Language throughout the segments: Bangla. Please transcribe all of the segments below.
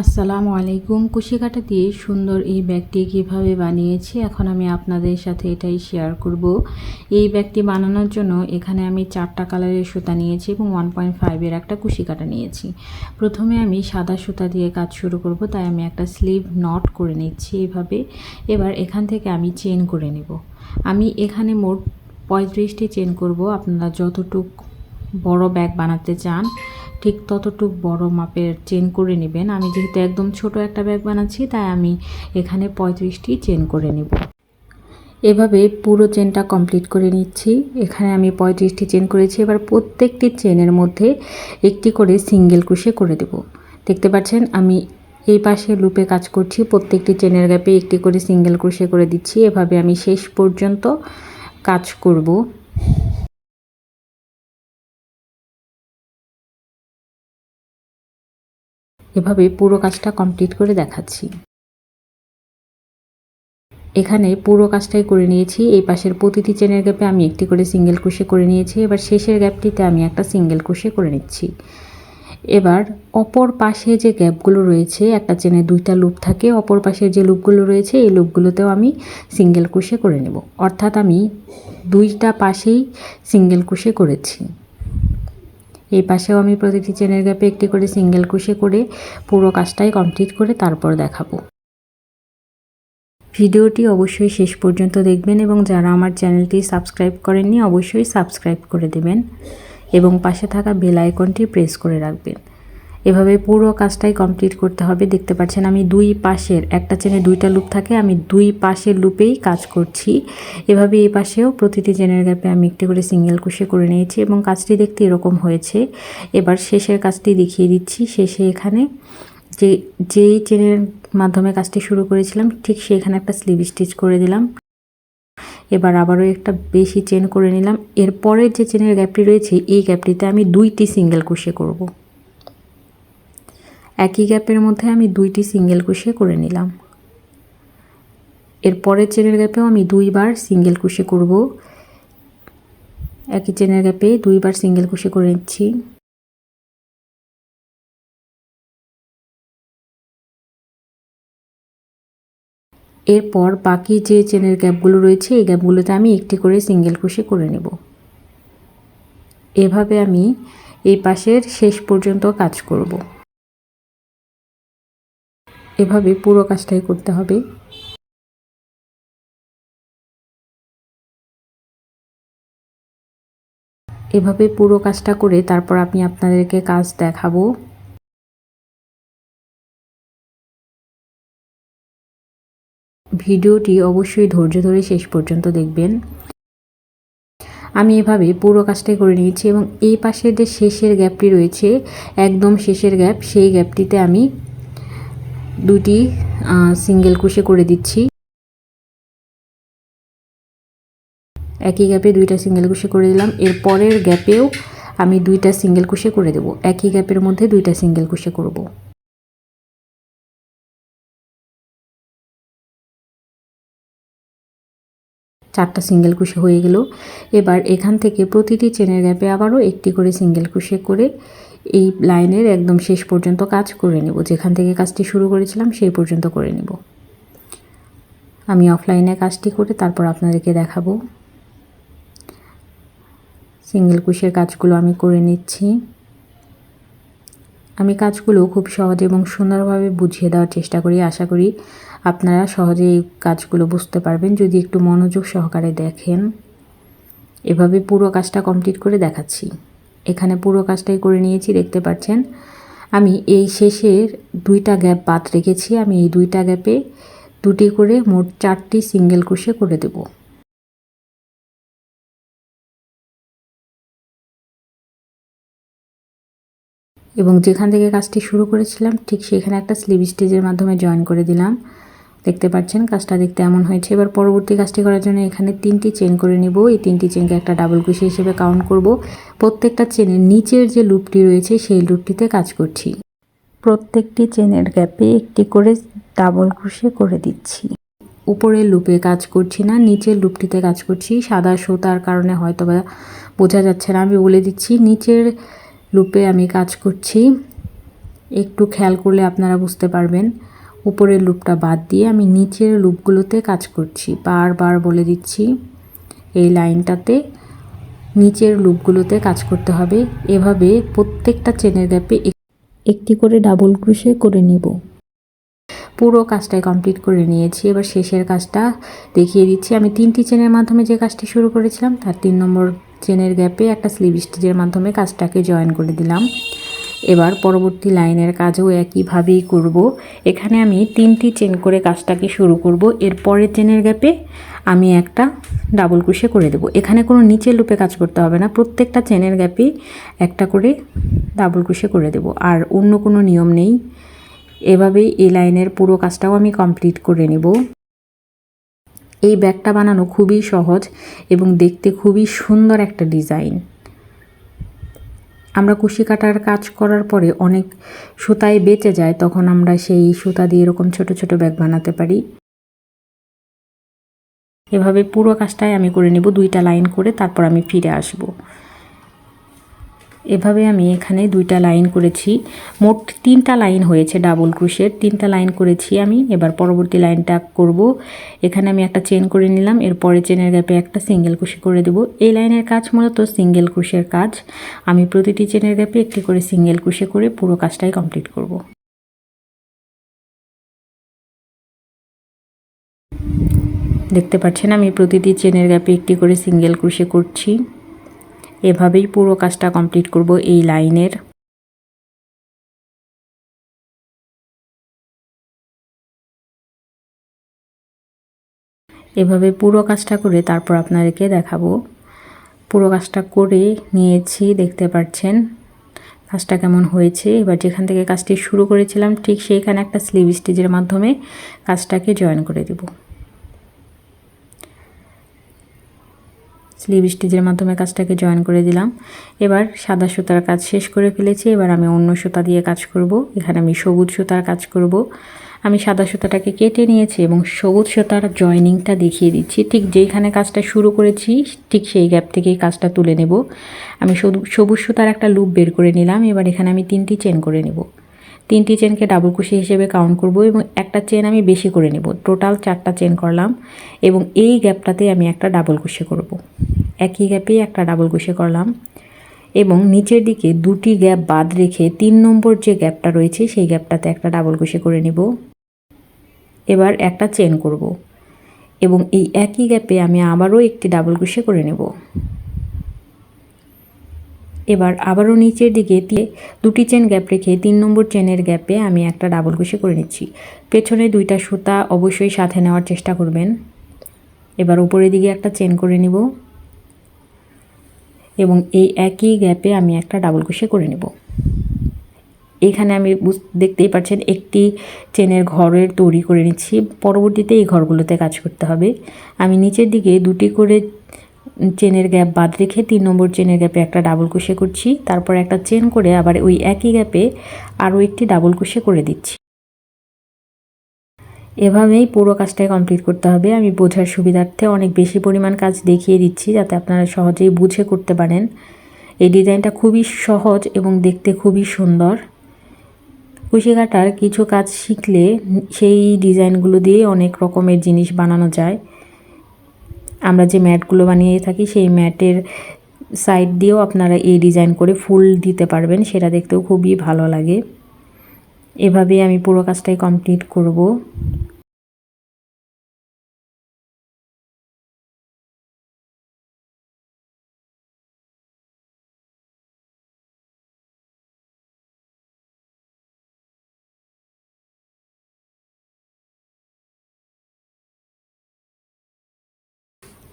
আসসালামু আলাইকুম। কুশি কাঁটা দিয়ে সুন্দর এই ব্যাগটি কিভাবে বানিয়েছি এখন আমি আপনাদের সাথে এটাই শেয়ার করব। এই ব্যাগটি বানানোর জন্য এখানে আমি 4টা কালারের সুতা নিয়েছি এবং 1.5 এর একটা কুশি কাঁটা নিয়েছি। প্রথমে আমি সাদা সুতা দিয়ে কাজ শুরু করব, তাই আমি একটা স্লিভ নট করে নিচ্ছি এইভাবে। এবার এখান থেকে আমি চেন করে নেব। আমি এখানে মোট 35টি চেন করব। আপনারা যতটুক বড় ব্যাগ বানাতে চান ঠিক ততটুক বড় মাপের চেন করে নেবেন। আমি যেহেতু একদম ছোট একটা ব্যাগ বানাচ্ছি তাই আমি এখানে 35টি চেন করে নেব। এভাবে পুরো চেনটা কমপ্লিট করে নিচ্ছি। এখানে আমি 35টি চেন করেছি। এবার প্রত্যেকটি চেনের মধ্যে একটি করে সিঙ্গেল ক্রোশে করে দেব। দেখতে পাচ্ছেন আমি এই পাশে লুপে কাজ করছি, প্রত্যেকটি চেনের গ্যাপে একটি করে সিঙ্গেল ক্রোশে করে দিচ্ছি। এভাবে আমি শেষ পর্যন্ত কাজ করব। এভাবে পুরো কাজটা কমপ্লিট করে দেখাচ্ছি। এখানে পুরো কাজটাই করে নিয়েছি। এই পাশের প্রতিটি চেনের গ্যাপে আমি একটি করে সিঙ্গেল ক্রোশে করে নিয়েছি। এবার শেষের গ্যাপটিতে আমি একটা সিঙ্গেল ক্রোশে করে নিচ্ছি। এবার অপর পাশে যে গ্যাপগুলো রয়েছে, একটা চেনে 2টা লুপ থাকে, অপর পাশের যে লুপগুলো রয়েছে এই লুপগুলোতেও আমি সিঙ্গেল ক্রোশে করে নেব। অর্থাৎ আমি 2টা পাশেই সিঙ্গেল ক্রোশে করেছি। এই পাশেও আমি প্রতিটি চেনের গ্যাপে একটি করে সিঙ্গেল ক্রোশে করে পুরো কাজটাই কমপ্লিট করে তারপর দেখাবো। ভিডিওটি অবশ্যই শেষ পর্যন্ত দেখবেন এবং যারা আমার চ্যানেলটি সাবস্ক্রাইব করেননি অবশ্যই সাবস্ক্রাইব করে দেবেন এবং পাশে থাকা বেল আইকনটি প্রেস করে রাখবেন। এভাবে পুরো কাজটাই কমপ্লিট করতে হবে। দেখতে পাচ্ছেন আমি দুই পাশের, একটা চেনে 2টা লুপ থাকে, আমি দুই পাশের লুপেই কাজ করছি। এভাবে এই পাশেও প্রতিটি চেনের গ্যাপে আমি একটি করে সিঙ্গেল ক্রোশে করে নিয়েছি এবং কাজটি দেখতে এরকম হয়েছে। এবার শেষের কাজটি দেখিয়ে দিচ্ছি। শেষে এখানে যেই চেনের মাধ্যমে কাজটি শুরু করেছিলাম ঠিক সেখানে একটা স্লিভ স্টিচ করে দিলাম। এবার আবারও একটা বেশি চেন করে নিলাম। এরপরের যে চেনের গ্যাপটি রয়েছে এই গ্যাপটিতে আমি 2টি সিঙ্গেল ক্রোশে করব। একই গ্যাপের মধ্যে আমি 2টি সিঙ্গেল ক্রোশে করে নিলাম। এরপরের চেনের গ্যাপেও আমি 2বার সিঙ্গেল ক্রোশে করব। একই চেনের গ্যাপে 2বার সিঙ্গেল ক্রোশে করে নিচ্ছি। এরপর বাকি যে চেনের গ্যাপগুলো রয়েছে এই গ্যাপগুলোতে আমি একটি করে সিঙ্গেল ক্রোশে করে নেব। এভাবে আমি এই পাশের শেষ পর্যন্ত কাজ করব। এভাবে পুরো কাজটাই করতে হবে। এভাবে পুরো কাজটা করে তারপর আমি আপনাদেরকে কাজ দেখাবো। ভিডিওটি অবশ্যই ধৈর্য ধরে শেষ পর্যন্ত দেখবেন। আমি এভাবে পুরো কাজটাই করে নিয়েছি এবং এই পাশের যে শেষের গ্যাপটি রয়েছে, একদম শেষের গ্যাপ, সেই গ্যাপটিতে আমি 2টি সিঙ্গেল ক্রোশে করে দিচ্ছি। একই গ্যাপে 2টা সিঙ্গেল ক্রোশে করে দিলাম। এর পরের গ্যাপেও আমি 2টা সিঙ্গেল ক্রোশে করে দেব। একই গ্যাপের মধ্যে 2টা সিঙ্গেল ক্রোশে করব। 4টা সিঙ্গেল ক্রোশে হয়ে গেল। এবার এখান থেকে প্রতিটি চেনের গ্যাপে আবারও একটি করে সিঙ্গেল ক্রোশে করে এই লাইনের একদম শেষ পর্যন্ত কাজ করে নেব। যেখান থেকে কাজটি শুরু করেছিলাম সেই পর্যন্ত করে নেব। আমি অফলাইনে কাজটি করে তারপর আপনাদেরকে দেখাবো। সিঙ্গেল ক্রোশের কাজগুলো আমি করে নিচ্ছি। আমি কাজগুলো খুব সহজ এবং সুন্দরভাবে বুঝিয়ে দেওয়ার চেষ্টা করি। আশা করি আপনারা সহজে এই কাজগুলো বুঝতে পারবেন যদি একটু মনোযোগ সহকারে দেখেন। এভাবে পুরো কাজটা কমপ্লিট করে দেখাচ্ছি। এখানে পুরো কাজটাই করে নিয়েছি। দেখতে পাচ্ছেন আমি এই শেষের 2টা গ্যাপ বাদ রেখেছি। আমি এই 2টা গ্যাপে 2টি করে মোট 4টি সিঙ্গেল ক্রোশে করে দেব। এবং যেখান থেকে কাজটি শুরু করেছিলাম ঠিক সেখানে একটা স্লিভ স্টিচের মাধ্যমে জয়েন করে দিলাম। দেখতে পাচ্ছেন কাজটা দেখতে এমন হয়েছে। এবার পরবর্তী কাজটি করার জন্য এখানে 3টি চেন করে নেব। এই 3টি চেনকে একটা ডাবল ক্রোশে হিসেবে কাউন্ট করব। প্রত্যেকটা চেনের নিচের যে লুপটি রয়েছে সেই লুপটিতে কাজ করছি। প্রত্যেকটি চেনের গ্যাপে একটি করে ডাবল ক্রোশে করে দিচ্ছি। উপরের লুপে কাজ করছি না, নিচের লুপটিতে কাজ করছি। সাদা সুতার কারণে হয়তো বা বোঝা যাচ্ছে না, আমি বলে দিচ্ছি। নিচের লুপে আমি কাজ করছি। একটু খেয়াল করলে আপনারা বুঝতে পারবেন। উপরের লুপটা বাদ দিয়ে আমি নিচের লুপগুলোতে কাজ করছি। বারবার বলে দিচ্ছি, এই লাইনটাতে নিচের লুপগুলোতে কাজ করতে হবে। এভাবে প্রত্যেকটা চেনের গ্যাপে একটি করে ডাবল ক্রোশে করে নিব। পুরো কাজটাই কমপ্লিট করে নিয়েছি। এবার শেষের কাজটা দেখিয়ে দিচ্ছি। আমি 3টি চেনের মাধ্যমে যে কাজটি শুরু করেছিলাম তার 3 নম্বর চেনের গ্যাপে একটা স্লিভ স্টিচের মাধ্যমে কাজটাকে জয়েন করে দিলাম। এবার পরবর্তী লাইনের কাজও একইভাবেই করব। এখানে আমি 3টি চেন করে কাজটাকে শুরু করব। এর পরের চেনের গ্যাপে আমি একটা ডাবল ক্রোশে করে দেব। এখানে কোনো নিচের লুপে কাজ করতে হবে না, প্রত্যেকটা চেনের গ্যাপে একটা করে ডাবল ক্রোশে করে দেব। আর অন্য কোনো নিয়ম নেই। এভাবেই এই লাইনের পুরো কাজটাও আমি কমপ্লিট করে নেব। এই ব্যাগটা বানানো খুবই সহজ এবং দেখতে খুবই সুন্দর একটা ডিজাইন। আমরা কুশি কাটার কাজ করার পরে অনেক সুতায় বেঁচে যায়, তখন আমরা সেই সুতা দিয়ে এরকম ছোট ছোট ব্যাগ বানাতে পারি। এভাবে পুরো কাজটাই আমি করে নেব 2টা লাইন করে, তারপর আমি ফিরে আসব। এভাবে আমি এখানে 2টা লাইন করেছি, মোট 3টা লাইন হয়েছে ডাবল ক্রোশের। 3টা লাইন করেছি আমি। এবার পরবর্তী লাইনটা করব। এখানে আমি একটা চেন করে নিলাম, এরপরে চেনের গ্যাপে একটা সিঙ্গেল ক্রোশে করে দেব। এই লাইনের কাজ মূলত সিঙ্গেল ক্রোশের কাজ। আমি প্রতিটি চেনের গ্যাপে একটি করে সিঙ্গেল ক্রোশে করে পুরো কাজটাই কমপ্লিট করব। দেখতে পাচ্ছেন আমি প্রতিটি চেনের গ্যাপে একটি করে সিঙ্গেল ক্রোশে করছি। এভাবেই পুরো কাজটা কমপ্লিট করব এই লাইনের। এভাবে পুরো কাজটা করে তারপর আপনাদেরকে দেখাবো। পুরো কাজটা করে নিয়েছি, দেখতে পাচ্ছেন কাজটা কেমন হয়েছে। এবার যেখান থেকে কাজটি শুরু করেছিলাম ঠিক সেইখানে একটা স্লিভ স্টিচের মাধ্যমে কাজটাকে জয়েন করে দেব। স্লিভ স্টিচের মাধ্যমে কাজটাকে জয়েন করে দিলাম। এবার সাদা সুতার কাজ শেষ করে ফেলেছি। এবার আমি অন্য সুতা দিয়ে কাজ করব। এখানে আমি সবুজ সুতার কাজ করব। আমি সাদা সুতাটাকে কেটে নিয়েছি এবং সবুজ সুতার জয়েনিংটা দেখিয়ে দিচ্ছি। ঠিক যেইখানে কাজটা শুরু করেছি ঠিক সেই গ্যাপ থেকেই কাজটা তুলে নেব। আমি সবুজ সুতার একটা লুপ বের করে নিলাম। এবার এখানে আমি 3টি চেন করে নেব। 3টি চেনকে ডাবল ক্রোশে হিসেবে কাউন্ট করব এবং একটা চেন আমি বেশি করে নেব। টোটাল 4টা চেন করলাম এবং এই গ্যাপটাতে আমি একটা ডাবল ক্রোশে করব। একই গ্যাপেই একটা ডাবল ক্রোশে করলাম এবং নিচের দিকে 2টি গ্যাপ বাদ রেখে 3 নম্বর যে গ্যাপটা রয়েছে সেই গ্যাপটাতে একটা ডাবল ক্রোশে করে নেব। এবার একটা চেন করব এবং এই একই গ্যাপে আমি আবারও একটি ডাবল ক্রোশে করে নেব। এবার আবারও নিচের দিকে 2টি চেন গ্যাপ রেখে 3 নম্বর চেনের গ্যাপে আমি একটা ডাবল ক্রোশে করে নিচ্ছি। পেছনে 2টা সুতা অবশ্যই সাথে নেওয়ার চেষ্টা করবেন। এবার উপরের দিকে একটা চেন করে নিব এবং এই একই গ্যাপে আমি একটা ডাবল ক্রোশে করে নেব। এখানে আমি দেখতেই পাচ্ছেন একটি চেনের ঘরের তৈরি করে নিচ্ছি। পরবর্তীতে এই ঘরগুলোতে কাজ করতে হবে। আমি নিচের দিকে 2টি করে চেনের গ্যাপ বাদ রেখে 3 নম্বর চেনের গ্যাপে একটা ডাবল ক্রোশে করছি। তারপর একটা চেন করে আবার ওই একই গ্যাপে আরও একটি ডাবল ক্রোশে করে দিচ্ছি। এভাবেই পুরো কাজটাই কমপ্লিট করতে হবে। আমি বোঝার সুবিধার্থে অনেক বেশি পরিমাণ কাজ দেখিয়ে দিচ্ছি যাতে আপনারা সহজেই বুঝে করতে পারেন। এই ডিজাইনটা খুবই সহজ এবং দেখতে খুবই সুন্দর। কুশি কাটার কিছু কাজ শিখলে সেই ডিজাইনগুলো দিয়ে অনেক রকমের জিনিস বানানো যায়। আমরা যে ম্যাটগুলো বানিয়ে থাকি সেই ম্যাটের সাইড দিয়েও আপনারা এই ডিজাইন করে ফুল দিতে পারবেন, সেটা দেখতেও খুবই ভালো লাগে। এভাবেই আমি পুরো কাজটাই কমপ্লিট করব।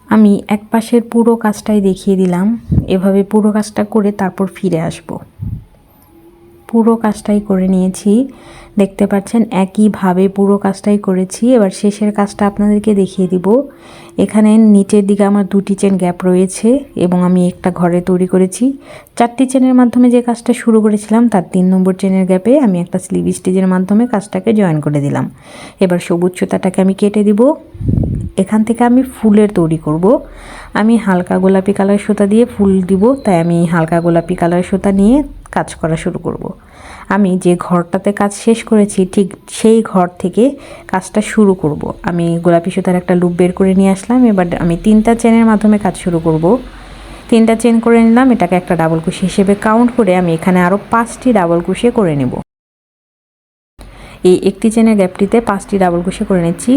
আমি এক পাশের পুরো কাজটাই দেখিয়ে দিলাম। এভাবে পুরো কাজটা করে তারপর ফিরে আসব। পুরো কাজটাই করে নিয়েছি, দেখতে পাচ্ছেন একইভাবে পুরো কাজটাই করেছি। এবার শেষের কাজটা আপনাদেরকে দেখিয়ে দিব। এখানে নিচের দিকে আমার 2টি চেন গ্যাপ রয়েছে এবং আমি একটা ঘরে তৈরি করেছি। 4টি চেনের মাধ্যমে যে কাজটা শুরু করেছিলাম তার 3 নম্বর চেনের গ্যাপে আমি একটা স্লিভ স্টিচের মাধ্যমে কাজটাকে জয়েন করে দিলাম। এবার সবুজ সুতাটাকে আমি কেটে দিব। এখান থেকে আমি ফুলের তৈরি করব। আমি হালকা গোলাপি কালার সুতা দিয়ে ফুল দিব, তাই আমি হালকা গোলাপি কালার সুতা নিয়ে কাজ করা শুরু করব। আমি যে ঘরটাতে কাজ শেষ করেছি ঠিক সেই ঘর থেকে কাজটা শুরু করব। আমি গোলাপি সুতার একটা লুপ বের করে নিয়ে আসলাম। এবার আমি 3টা চেনের মাধ্যমে কাজ শুরু করব। 3টা চেন করে নিলাম, এটাকে একটা ডাবল ক্রোশে হিসেবে কাউন্ট করে আমি এখানে আরও 5টি ডাবল ক্রোশে করে নেব। এই একটি চেনের গ্যাপটিতে 5টি ডাবল ক্রোশে করে নিচ্ছি।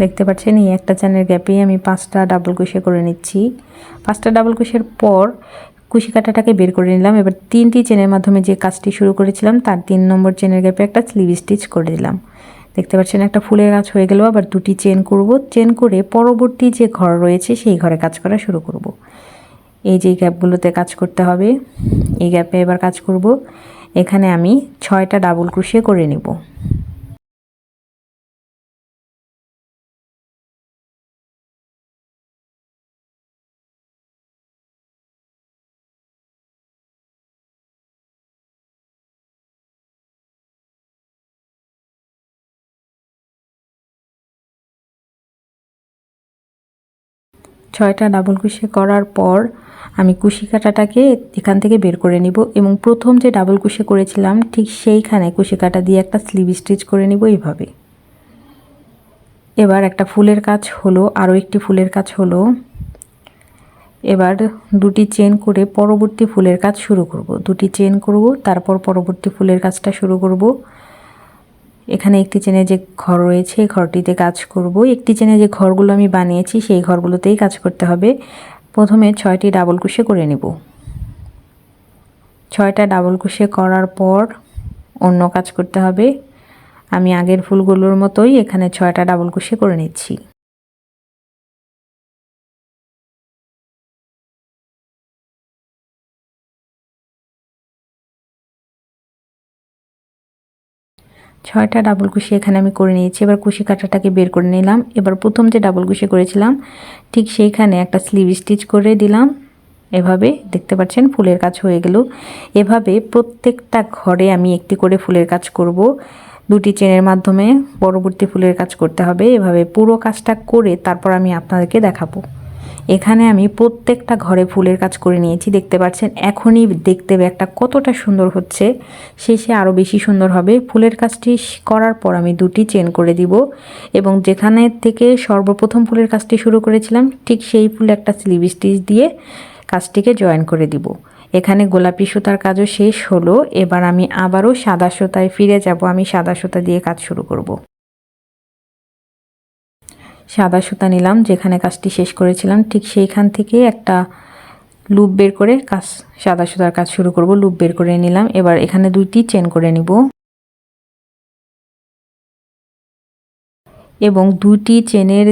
দেখতে পাচ্ছেন এই একটা চেনের গ্যাপেই আমি 5টা ডাবল ক্রোশে করে নিচ্ছি। 5টা ডাবল ক্রোশের পর কুশি কাঁটাটাকে বের করে নিলাম। এবার 3টি চেনের মাধ্যমে যে কাজটি শুরু করেছিলাম তার 3 নম্বর চেনের গ্যাপে একটা স্লিভ স্টিচ করে দিলাম। দেখতে পাচ্ছেন একটা ফুলের কাজ হয়ে গেল। আবার 2টি চেন করব, চেন করে পরবর্তী যে ঘর রয়েছে সেই ঘরে কাজ করা শুরু করব। এই যে গ্যাপগুলোতে কাজ করতে হবে, এই গ্যাপে এবার কাজ করব। এখানে আমি 6টা ডাবল ক্রোশে করে নেব। ছয়টা ডাবল ক্রোশে করার পর আমি কুশি কাঁটাটাকে এখান থেকে বের করে নিব এবং প্রথম যে ডাবল ক্রোশে করেছিলাম ঠিক সেইখানে কুশি কাঁটা দিয়ে একটা স্লিভ স্টিচ করে নিব এইভাবে। এবার একটা ফুলের কাজ হলো, আরও একটি ফুলের কাজ হলো। এবার 2টি চেন করে পরবর্তী ফুলের কাজ শুরু করব। 2টি চেন করব, তারপর পরবর্তী ফুলের কাজটা শুরু করব। এখানে একটি চেনে যে ঘর রয়েছে ঘরটিতে কাজ করব। একটি চেনে যে ঘরগুলো আমি বানিয়েছি সেই ঘরগুলোতেই কাজ করতে হবে। প্রথমে 6টি ডাবল ক্রোশে করে নেব। 6টা ডাবল ক্রোশে করার পর অন্য কাজ করতে হবে। আমি আগের ফুলগুলোর মতোই এখানে 6টা ডাবল ক্রোশে করে নিচ্ছি। ছয়টা ডাবল ক্রোশে এখানে আমি করে নিয়েছি। এবার কুশি কাঁটাটাকে বের করে নিলাম। এবার প্রথম যে ডাবল ক্রোশে করেছিলাম ঠিক সেইখানে একটা স্লিভ স্টিচ করে দিলাম। এভাবে দেখতে পাচ্ছেন ফুলের কাজ হয়ে গেল। এভাবে প্রত্যেকটা ঘরে আমি একটি করে ফুলের কাজ করব। 2টি চেনের মাধ্যমে পরবর্তী ফুলের কাজ করতে হবে। এভাবে পুরো কাজটা করে তারপর আমি আপনাদেরকে দেখাবো। এখানে আমি প্রত্যেকটা ঘরে ফুলের কাজ করে নিয়েছি। দেখতে পাচ্ছেন এখনই দেখতে ব্যাগটা কতটা সুন্দর হচ্ছে, শেষে আরও বেশি সুন্দর হবে। ফুলের কাজটি করার পর আমি 2টি চেন করে দিব এবং যেখানে থেকে সর্বপ্রথম ফুলের কাজটি শুরু করেছিলাম ঠিক সেই ফুলে একটা স্লিভ স্টিচ দিয়ে কাজটিকে জয়েন করে দিব। এখানে গোলাপি সুতার কাজও শেষ হলো। এবার আমি আবারও সাদা সুতায় ফিরে যাব। আমি সাদা সুতা দিয়ে কাজ শুরু করব। সাদা সুতা নিলাম, যেখানে কাজটি শেষ করেছিলাম ঠিক সেইখান থেকে একটা লুপ বের করে কাজ সাদা সুতার কাজ শুরু করব। লুপ বের করে নিলাম। এবার এখানে 2টি চেন করে নিব এবং 2টি চেনের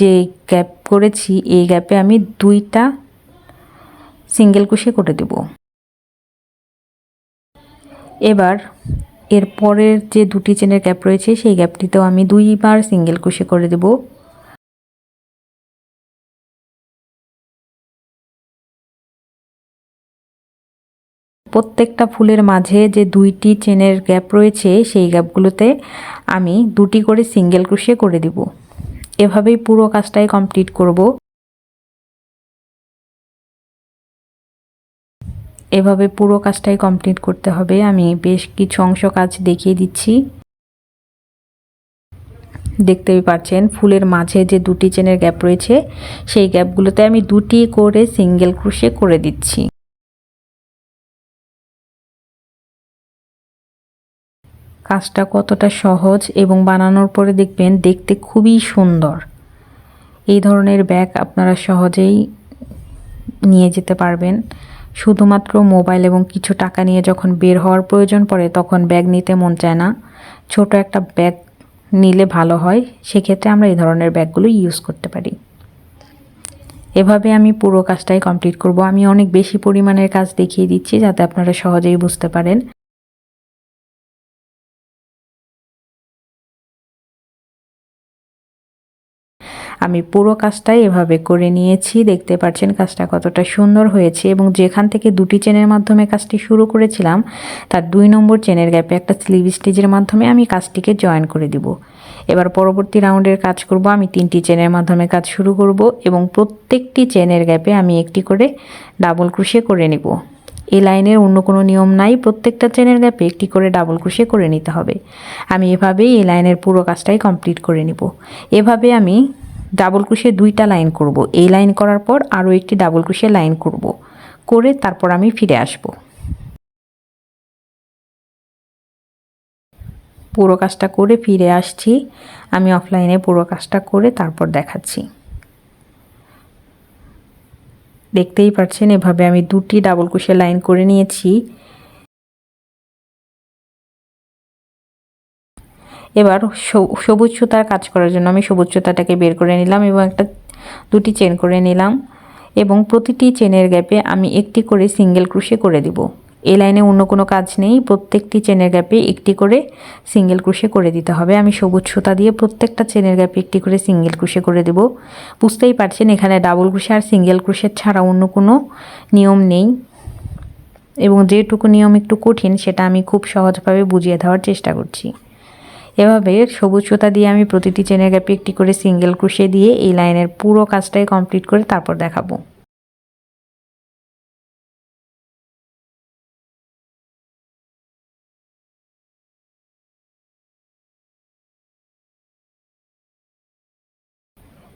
যে গ্যাপ করেছি এই গ্যাপে আমি 2টা সিঙ্গেল ক্রোশে করে দেব। এবার এর পরের যে 2টি চেনের গ্যাপ রয়েছে সেই গ্যাপটিতেও আমি 2বার সিঙ্গেল ক্রোশে করে দেব। প্রত্যেকটা ফুলের মাঝে যে 2টি চেনের গ্যাপ রয়েছে সেই গ্যাপগুলোতে আমি 2টি করে সিঙ্গেল ক্রোশে করে দিব। এভাবেই পুরো কাজটাই কমপ্লিট করব। এভাবে পুরো কাজটাই কমপ্লিট করতে হবে। আমি বেশ কিছু অংশ কাজ দেখিয়ে দিচ্ছি। দেখতেই পাচ্ছেন ফুলের মাঝে যে 2টি চেনের গ্যাপ রয়েছে সেই গ্যাপগুলোতে আমি 2টি করে সিঙ্গেল ক্রোশে করে দিচ্ছি। কাজটা কতটা সহজ এবং বানানোর পরে দেখবেন দেখতে খুবই সুন্দর। এই ধরনের ব্যাগ আপনারা সহজেই নিয়ে যেতে পারবেন। শুধুমাত্র মোবাইল এবং কিছু টাকা নিয়ে যখন বের হওয়ার প্রয়োজন পড়ে তখন ব্যাগ নিতে মন চায় না। ছোট একটা ব্যাগ নিলে ভালো হয়, সেক্ষেত্রে আমরা এই ধরনের ব্যাগগুলো ইউজ করতে পারি। এভাবে আমি পুরো কাজটাই কমপ্লিট করব। আমি অনেক বেশি পরিমাণের কাজ দেখিয়ে দিচ্ছি যাতে আপনারা সহজেই বুঝতে পারেন। আমি পুরো কাজটাই এভাবে করে নিয়েছি। দেখতে পাচ্ছেন কাজটা কতটা সুন্দর হয়েছে এবং যেখান থেকে 2টি চেনের মাধ্যমে কাজটি শুরু করেছিলাম তার 2 নম্বর চেনের গ্যাপে একটা স্লিভ স্টিচের মাধ্যমে আমি কাজটিকে জয়েন করে দিব। এবার পরবর্তী রাউন্ডের কাজ করব। আমি 3টি চেনের মাধ্যমে কাজ শুরু করব এবং প্রত্যেকটি চেনের গ্যাপে আমি একটি করে ডাবল ক্রোশে করে নেব। এই লাইনের অন্য কোনো নিয়ম নাই, প্রত্যেকটা চেনের গ্যাপে একটি করে ডাবল ক্রোশে করে নিতে হবে। আমি এভাবেই এই লাইনের পুরো কাজটাই কমপ্লিট করে নেব। এভাবে আমি ডাবল ক্রোশে 2টা লাইন করব। এই লাইন করার পর আরও একটি ডাবল ক্রোশে লাইন করব, করে তারপর আমি ফিরে আসব। পুরো কাজটা করে ফিরে আসছি। আমি অফলাইনে পুরো কাজটা করে তারপর দেখাচ্ছি। দেখতেই পাচ্ছেন এভাবে আমি 2টি ডাবল ক্রোশে লাইন করে নিয়েছি। এবার সবুজ সুতার কাজ করার জন্য আমি সবুজ সুতাটাকে বের করে নিলাম এবং 2টি চেন করে নিলাম এবং প্রতিটি চেনের গ্যাপে আমি একটি করে সিঙ্গেল ক্রোশে করে দিব। এই লাইনে অন্য কোনো কাজ নেই, প্রত্যেকটি চেনের গ্যাপে একটি করে সিঙ্গেল ক্রোশে করে দিতে হবে। আমি সবুজ সুতা দিয়ে প্রত্যেকটা চেনের গ্যাপে একটি করে সিঙ্গেল ক্রোশে করে দেব। বুঝতেই পারছেন এখানে ডাবল ক্রোশে আর সিঙ্গেল ক্রোশে ছাড়া অন্য কোনো নিয়ম নেই এবং যেটুকু নিয়ম একটু কঠিন সেটা আমি খুব সহজভাবে বুঝিয়ে দেওয়ার চেষ্টা করছি। এভাবে সবুজ সুতা দিয়ে আমি প্রতিটি চেনের গ্যাপে একটি করে সিঙ্গেল ক্রোশে দিয়ে এই লাইনের পুরো কাজটাই কমপ্লিট করে তারপর দেখাবো।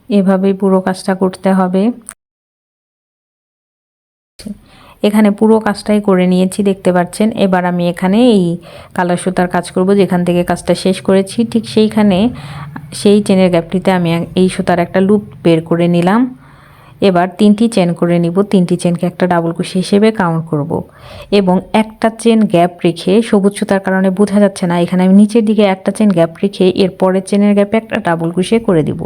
এভাবেই পুরো কাজটা করতে হবে। এখানে পুরো কাজটাই করে নিয়েছি, দেখতে পাচ্ছেন। এবার আমি এখানে এই কালার সুতার কাজ করব। যেখান থেকে কাজটা শেষ করেছি ঠিক সেইখানে সেই চেনের গ্যাপটিতে আমি এই সুতার একটা লুপ বের করে নিলাম। এবার 3টি চেন করে নিব। 3টি চেনকে একটা ডাবল ক্রোশে হিসেবে কাউন্ট করব এবং একটা চেন গ্যাপ রেখে, সবুজ সুতার কারণে বোঝা যাচ্ছে না, এখানে আমি নিচের দিকে একটা চেন গ্যাপ রেখে এর পরের চেনের গ্যাপে একটা ডাবল ক্রোশে করে দিব।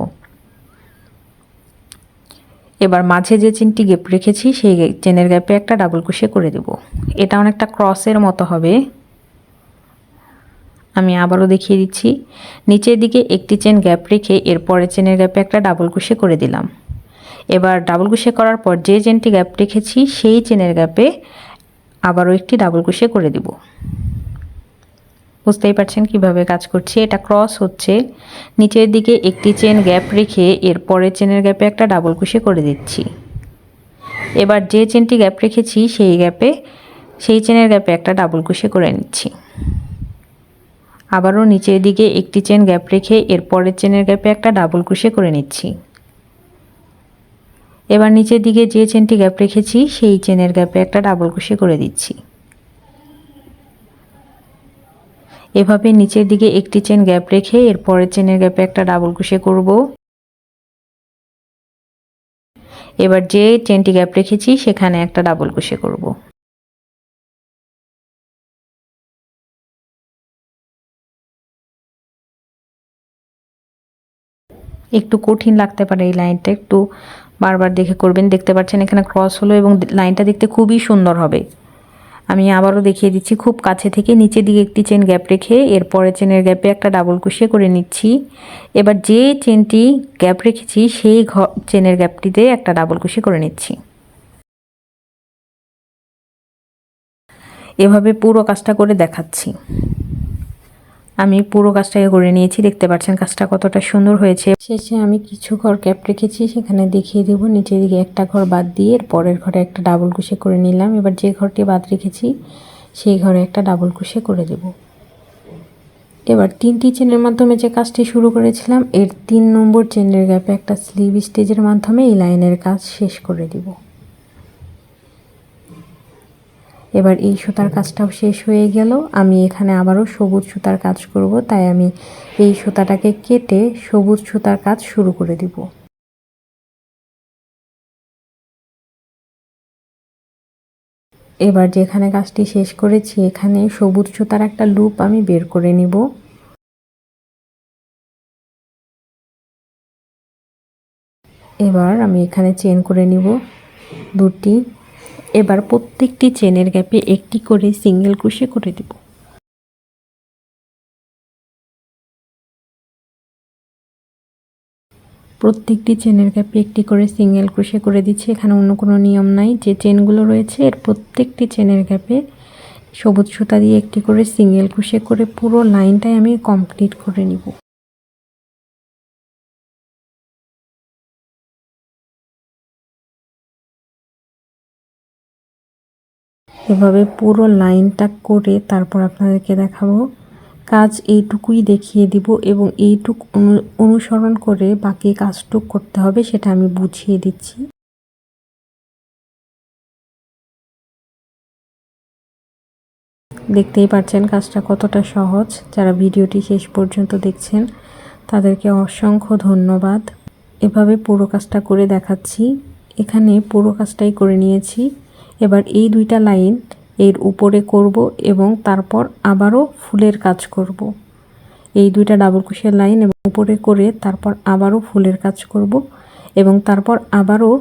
এবার মাঝে যে চেনটি গ্যাপ রেখেছি সেই চেনের গ্যাপে একটা ডাবল ক্রোশে করে দেব। এটা অনেকটা ক্রসের মতো হবে। আমি আবারও দেখিয়ে দিচ্ছি। নিচের দিকে একটি চেন গ্যাপ রেখে এর পরের চেনের গ্যাপে একটা ডাবল ক্রোশে করে দিলাম। এবার ডাবল ক্রোশে করার পর যে চেনটি গ্যাপ রেখেছি সেই চেনের গ্যাপে আবারও একটি ডাবল ক্রোশে করে দিব। বুঝতেই পারছেন কিভাবে কাজ করছি। এটা ক্রস হচ্ছে। নিচের দিকে একটি চেন গ্যাপ রেখে এর পরের চেনের গ্যাপে একটা ডাবল ক্রোশে করে দিচ্ছি। এবার যে চেনটি গ্যাপ রেখেছি সেই চেনের গ্যাপে একটা ডাবল ক্রোশে করে নিচ্ছি। আবারও নিচের দিকে একটি চেন গ্যাপ রেখে এর পরের চেনের গ্যাপে একটা ডাবল ক্রোশে করে নিচ্ছি। এবার নিচের দিকে যে চেনটি গ্যাপ রেখেছি সেই চেনের গ্যাপে একটা ডাবল ক্রোশে করে দিচ্ছি। এভাবে নিচের দিকে একটি চেন গ্যাপ রেখে এর পরের চেনের গ্যাপে একটা ডাবল ক্রোশে করব। এবার যে চেনটি গ্যাপ রেখেছি সেখানে একটা ডাবল ক্রোশে করব। একটু কঠিন লাগতে পারে এই লাইনটা, একটু বারবার দেখে করবেন। দেখতে পাচ্ছেন এখানে ক্রস হলো এবং লাইনটা দেখতে খুবই সুন্দর হবে। আমি আবারও দেখিয়ে দিচ্ছি। খুব কাছে থেকে নিচের দিকে একটি চেন গ্যাপ রেখে এর পরের চেনের গ্যাপে একটা ডাবল ক্রোশে করে নিচ্ছি। এবার যে চেনটি গ্যাপ রেখেছি সেই চেনের গ্যাপটিতে একটা ডাবল ক্রোশে করে নিচ্ছি। এভাবে পুরো কাজটা করে দেখাচ্ছি। আমি পুরো কাজটাকে করে নিয়েছি। দেখতে পাচ্ছেন কাজটা কতটা সুন্দর হয়েছে। শেষে আমি কিছু ঘর গ্যাপ রেখেছি, সেখানে দেখিয়ে দেব। নিচের দিকে একটা ঘর বাদ দিয়ে এর পরের ঘরে একটা ডাবল ক্রোশে করে নিলাম। এবার যে ঘরটি বাদ রেখেছি সেই ঘরে একটা ডাবল ক্রোশে করে দেব। এবার 3টি চেনের মাধ্যমে যে কাজটি শুরু করেছিলাম এর 3 নম্বর চেনের গ্যাপে একটা স্লিভ স্টিচের মাধ্যমে এই লাইনের কাজ শেষ করে দিব। এবার এই সুতার কাজটাও শেষ হয়ে গেল। আমি এখানে আবারও সবুজ সুতার কাজ করব, তাই আমি এই সুতাটাকে কেটে সবুজ সুতার কাজ শুরু করে দিব। এবার যেখানে কাজটি শেষ করেছি এখানে সবুজ সুতার একটা লুপ আমি বের করে নিব। এবার আমি এখানে চেন করে নিব 2টি। এবার প্রত্যেকটি চেনের গ্যাপে একটি করে সিঙ্গেল ক্রোশে করে দেব। প্রত্যেকটি চেনের গ্যাপে একটি করে সিঙ্গেল ক্রোশে করে দিচ্ছি। এখানে অন্য কোনো নিয়ম নাই। যে চেনগুলো রয়েছে এর প্রত্যেকটি চেনের গ্যাপে সবুজ সুতা দিয়ে একটি করে সিঙ্গেল ক্রোশে করে পুরো লাইনটাই আমি কমপ্লিট করে নিব। এভাবে পুরো লাইনটা করে তারপর আপনাদেরকে দেখাবো। কাজ এইটুকুই দেখিয়ে দিব এবং এইটুক অনুসরণ করে বাকি কাজটুক করতে হবে সেটা আমি বুঝিয়ে দিচ্ছি। দেখতেই পাচ্ছেন কাজটা কতটা সহজ। যারা ভিডিওটি শেষ পর্যন্ত দেখছেন তাদেরকে অসংখ্য ধন্যবাদ। এভাবে পুরো কাজটা করে দেখাচ্ছি। এখানে পুরো কাজটাই করে নিয়েছি। এবার এই দুইটা লাইন এর উপরে করব এবং তারপর আবারও ফুলের কাজ করব। এই দুইটা ডাবল ক্রোশের লাইন এবং উপরে করে তারপর আবারও ফুলের কাজ করব এবং তারপর আবারও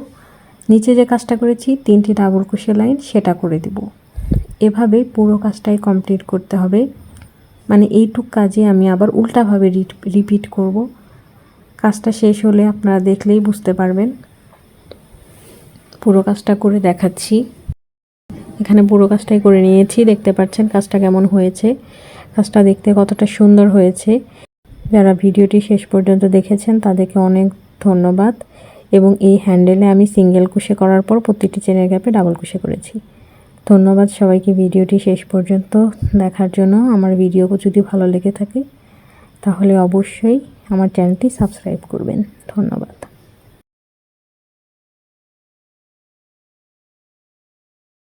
নিচে যে কাজটা করেছি 3টি ডাবল ক্রোশের লাইন সেটা করে দেব। এভাবে পুরো কাজটাই কমপ্লিট করতে হবে। মানে এইটুক কাজে আমি আবার উল্টাভাবে রিপিট করব। কাজটা শেষ হলে আপনারা দেখলেই বুঝতে পারবেন। পুরো কাজটা করে দেখাচ্ছি। এখানে পুরো কাজটাই করে নিয়েছি। দেখতে পাচ্ছেন কাজটা কেমন হয়েছে। কাজটা দেখতে কতটা সুন্দর হয়েছে। যারা ভিডিওটি শেষ পর্যন্ত দেখেছেন তাদেরকে অনেক ধন্যবাদ। এবং এই হ্যান্ডেলে আমি সিঙ্গেল ক্রোশে করার পর প্রতিটি চেনের গ্যাপে ডাবল ক্রোশে করেছি। ধন্যবাদ সবাইকে ভিডিওটি শেষ পর্যন্ত দেখার জন্য। আমার ভিডিও যদি ভালো লেগে থাকে তাহলে অবশ্যই আমার চ্যানেলটি সাবস্ক্রাইব করবেন। ধন্যবাদ।